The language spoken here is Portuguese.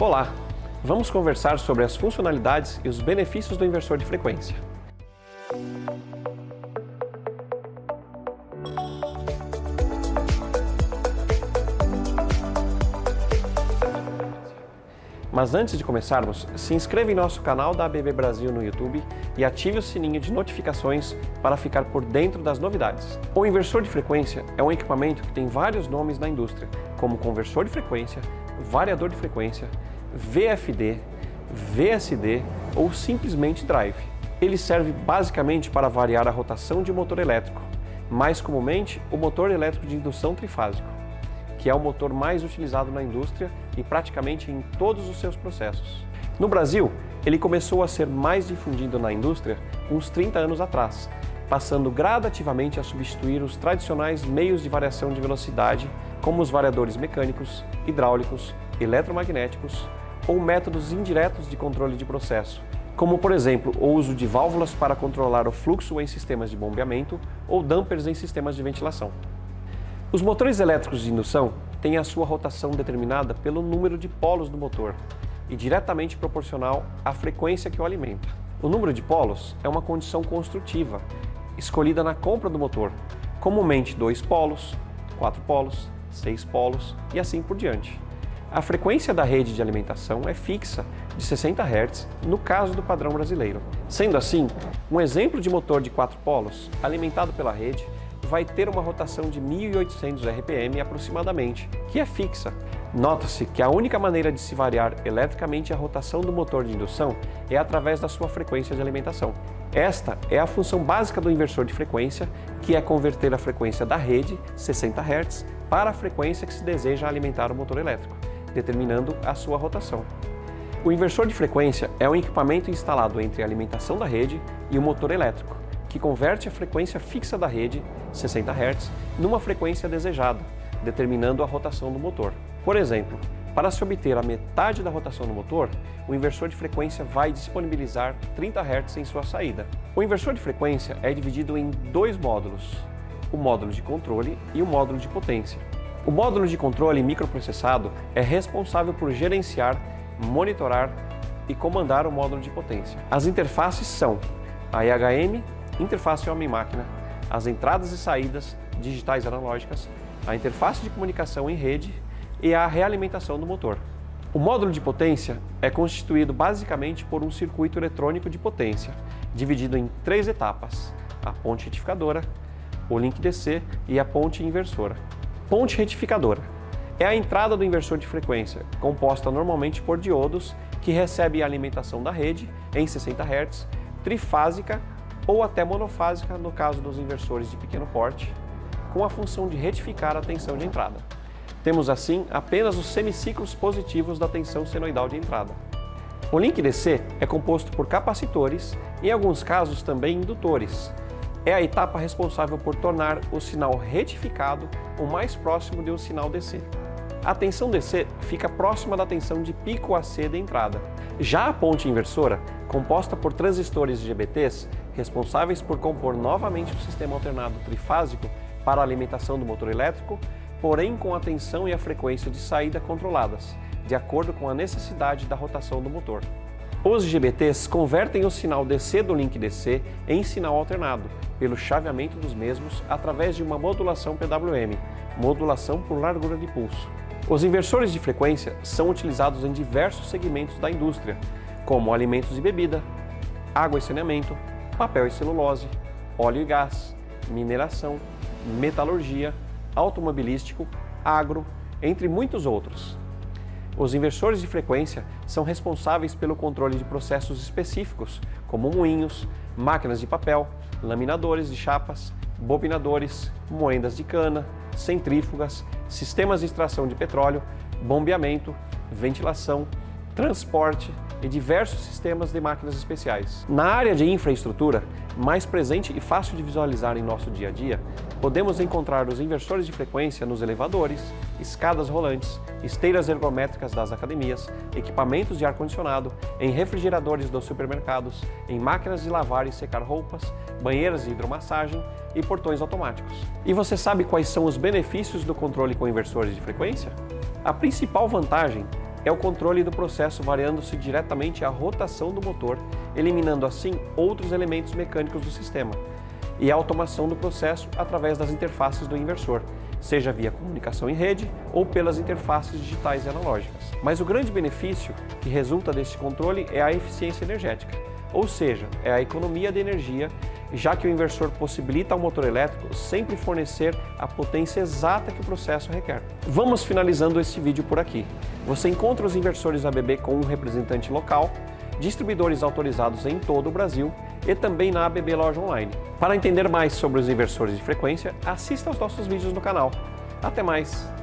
Olá! Vamos conversar sobre as funcionalidades e os benefícios do inversor de frequência. Mas antes de começarmos, se inscreva em nosso canal da ABB Brasil no YouTube e ative o sininho de notificações para ficar por dentro das novidades. O inversor de frequência é um equipamento que tem vários nomes na indústria, como conversor de frequência, variador de frequência, VFD, VSD ou simplesmente drive. Ele serve basicamente para variar a rotação de um motor elétrico, mais comumente o motor elétrico de indução trifásico, que é o motor mais utilizado na indústria e praticamente em todos os seus processos. No Brasil, ele começou a ser mais difundido na indústria uns 30 anos atrás, passando gradativamente a substituir os tradicionais meios de variação de velocidade, como os variadores mecânicos, hidráulicos, eletromagnéticos ou métodos indiretos de controle de processo, como por exemplo o uso de válvulas para controlar o fluxo em sistemas de bombeamento ou dampers em sistemas de ventilação. Os motores elétricos de indução têm a sua rotação determinada pelo número de polos do motor e diretamente proporcional à frequência que o alimenta. O número de polos é uma condição construtiva, escolhida na compra do motor, comumente 2 polos, 4 polos, 6 polos e assim por diante. A frequência da rede de alimentação é fixa, de 60 Hz, no caso do padrão brasileiro. Sendo assim, um exemplo de motor de 4 polos, alimentado pela rede, vai ter uma rotação de 1.800 RPM aproximadamente, que é fixa. Nota-se que a única maneira de se variar eletricamente a rotação do motor de indução é através da sua frequência de alimentação. Esta é a função básica do inversor de frequência, que é converter a frequência da rede, 60 Hz, para a frequência que se deseja alimentar o motor elétrico, determinando a sua rotação. O inversor de frequência é um equipamento instalado entre a alimentação da rede e o motor elétrico, que converte a frequência fixa da rede, 60 Hz, numa frequência desejada, determinando a rotação do motor. Por exemplo, para se obter a metade da rotação do motor, o inversor de frequência vai disponibilizar 30 Hz em sua saída. O inversor de frequência é dividido em 2 módulos, o módulo de controle e o módulo de potência. O módulo de controle microprocessado é responsável por gerenciar, monitorar e comandar o módulo de potência. As interfaces são a IHM, interface homem-máquina, as entradas e saídas digitais analógicas, a interface de comunicação em rede e a realimentação do motor. O módulo de potência é constituído basicamente por um circuito eletrônico de potência, dividido em 3 etapas: a ponte retificadora, o link DC e a ponte inversora. Ponte retificadora é a entrada do inversor de frequência, composta normalmente por diodos que recebe a alimentação da rede em 60 Hz, trifásica ou até monofásica no caso dos inversores de pequeno porte, com a função de retificar a tensão de entrada. Temos assim apenas os semiciclos positivos da tensão senoidal de entrada. O link DC é composto por capacitores e em alguns casos também indutores. É a etapa responsável por tornar o sinal retificado o mais próximo de um sinal DC. A tensão DC fica próxima da tensão de pico AC da entrada. Já a ponte inversora, composta por transistores IGBTs, responsáveis por compor novamente o sistema alternado trifásico para a alimentação do motor elétrico, porém com a tensão e a frequência de saída controladas, de acordo com a necessidade da rotação do motor. Os IGBTs convertem o sinal DC do link DC em sinal alternado, pelo chaveamento dos mesmos através de uma modulação PWM, modulação por largura de pulso. Os inversores de frequência são utilizados em diversos segmentos da indústria, como alimentos e bebida, água e saneamento, papel e celulose, óleo e gás, mineração, metalurgia, automobilístico, agro, entre muitos outros. Os inversores de frequência são responsáveis pelo controle de processos específicos, como moinhos, máquinas de papel, laminadores de chapas, bobinadores, moendas de cana, centrífugas, sistemas de extração de petróleo, bombeamento, ventilação, transporte e diversos sistemas de máquinas especiais. Na área de infraestrutura, mais presente e fácil de visualizar em nosso dia a dia, podemos encontrar os inversores de frequência nos elevadores, escadas rolantes, esteiras ergométricas das academias, equipamentos de ar-condicionado, em refrigeradores dos supermercados, em máquinas de lavar e secar roupas, banheiras de hidromassagem e portões automáticos. E você sabe quais são os benefícios do controle com inversores de frequência? A principal vantagem é o controle do processo variando-se diretamente a rotação do motor, eliminando assim outros elementos mecânicos do sistema, e a automação do processo através das interfaces do inversor, seja via comunicação em rede ou pelas interfaces digitais e analógicas. Mas o grande benefício que resulta desse controle é a eficiência energética, ou seja, é a economia de energia, já que o inversor possibilita ao motor elétrico sempre fornecer a potência exata que o processo requer. Vamos finalizando esse vídeo por aqui. Você encontra os inversores ABB com um representante local, distribuidores autorizados em todo o Brasil e também na ABB Loja Online. Para entender mais sobre os inversores de frequência, assista aos nossos vídeos no canal. Até mais!